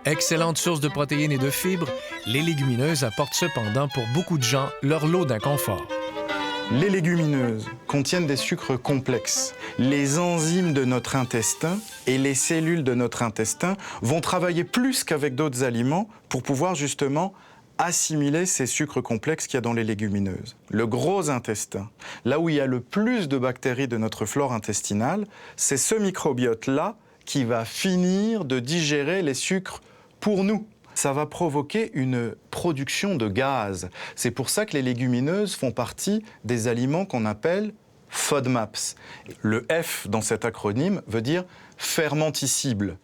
Excellente source de protéines et de fibres, les légumineuses apportent cependant pour beaucoup de gens leur lot d'inconfort. Les légumineuses contiennent des sucres complexes. Les enzymes de notre intestin et les cellules de notre intestin vont travailler plus qu'avec d'autres aliments pour pouvoir justement assimiler ces sucres complexes qu'il y a dans les légumineuses. Le gros intestin, là où il y a le plus de bactéries de notre flore intestinale, c'est ce microbiote-là qui va finir de digérer les sucres pour nous. Ça va provoquer une production de gaz. C'est pour ça que les légumineuses font partie des aliments qu'on appelle FODMAPs. Le F dans cet acronyme veut dire fermenticible.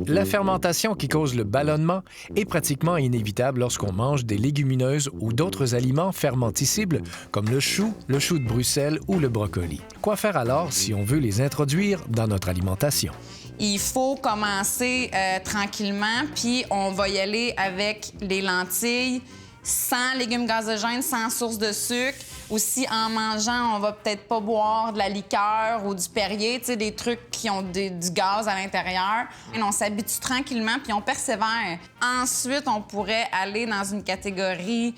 La fermentation qui cause le ballonnement est pratiquement inévitable lorsqu'on mange des légumineuses ou d'autres aliments fermenticibles comme le chou de Bruxelles ou le brocoli. Quoi faire alors si on veut les introduire dans notre alimentation? Il faut commencer tranquillement, puis on va y aller avec les lentilles, sans légumes gazogènes, sans source de sucre. Aussi, en mangeant, on va peut-être pas boire de la liqueur ou du Perrier, tu sais, des trucs qui ont du gaz à l'intérieur. Et on s'habitue tranquillement, puis on persévère. Ensuite, on pourrait aller dans une catégorie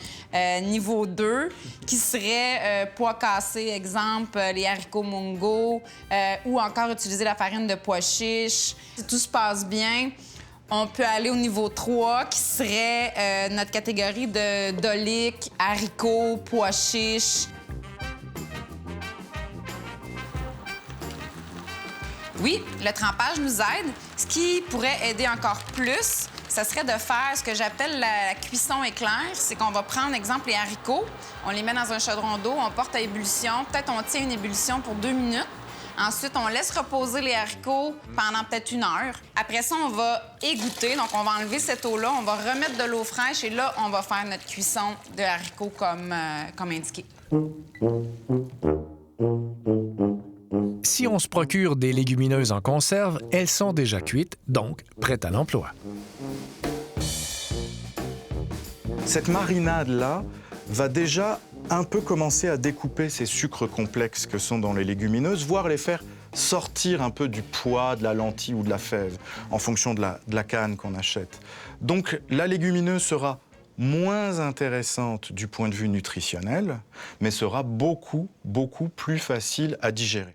niveau 2, qui serait pois cassés, exemple, les haricots mungo, ou encore utiliser la farine de pois chiche. Si tout se passe bien, on peut aller au niveau 3, qui serait notre catégorie de doliques, haricots, pois chiches. Oui, le trempage nous aide. Ce qui pourrait aider encore plus, ça serait de faire ce que j'appelle la cuisson éclair. C'est qu'on va prendre, exemple, les haricots, on les met dans un chaudron d'eau, on porte à ébullition. Peut-être on tient une ébullition pour 2 minutes. Ensuite, on laisse reposer les haricots pendant peut-être 1 heure. Après ça, on va égoutter. Donc, on va enlever cette eau-là, on va remettre de l'eau fraîche et là, on va faire notre cuisson de haricots comme indiqué. Si on se procure des légumineuses en conserve, elles sont déjà cuites, donc prêtes à l'emploi. Cette marinade-là va déjà un peu commencer à découper ces sucres complexes que sont dans les légumineuses, voire les faire sortir un peu du pois, de la lentille ou de la fève, en fonction de la canne qu'on achète. Donc la légumineuse sera moins intéressante du point de vue nutritionnel, mais sera beaucoup, beaucoup plus facile à digérer.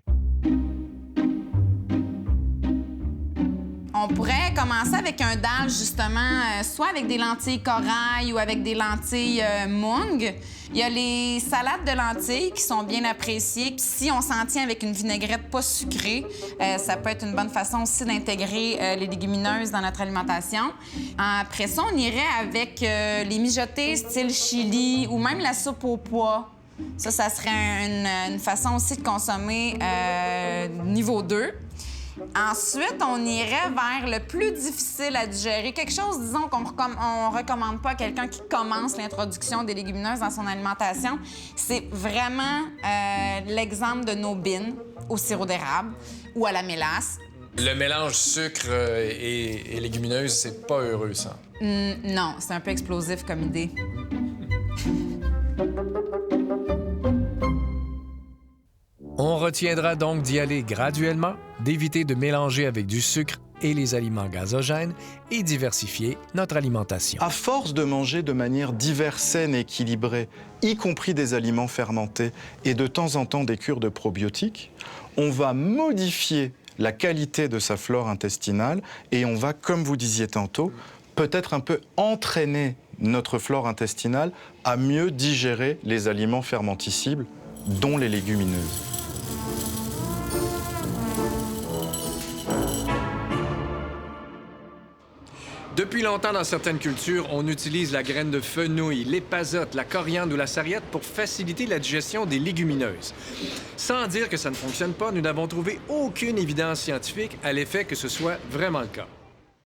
On pourrait commencer avec un dalle, justement, soit avec des lentilles corail ou avec des lentilles mung. Il y a les salades de lentilles qui sont bien appréciées. Puis si on s'en tient avec une vinaigrette pas sucrée, ça peut être une bonne façon aussi d'intégrer les légumineuses dans notre alimentation. Après ça, on irait avec les mijotés style chili ou même la soupe aux pois. Ça serait une façon aussi de consommer niveau 2. Ensuite, on irait vers le plus difficile à digérer. Quelque chose, disons, qu'on ne recommande pas à quelqu'un qui commence l'introduction des légumineuses dans son alimentation. C'est vraiment l'exemple de nos beans au sirop d'érable ou à la mélasse. Le mélange sucre et légumineuse, c'est pas heureux, ça. Non, c'est un peu explosif comme idée. On retiendra donc d'y aller graduellement, d'éviter de mélanger avec du sucre et les aliments gazogènes et diversifier notre alimentation. À force de manger de manière diverse, saine et équilibrée, y compris des aliments fermentés et de temps en temps des cures de probiotiques, on va modifier la qualité de sa flore intestinale et on va, comme vous disiez tantôt, peut-être un peu entraîner notre flore intestinale à mieux digérer les aliments fermenticibles, dont les légumineuses. Depuis longtemps, dans certaines cultures, on utilise la graine de fenouil, l'épazote, la coriandre ou la sarriette pour faciliter la digestion des légumineuses. Sans dire que ça ne fonctionne pas, nous n'avons trouvé aucune évidence scientifique à l'effet que ce soit vraiment le cas.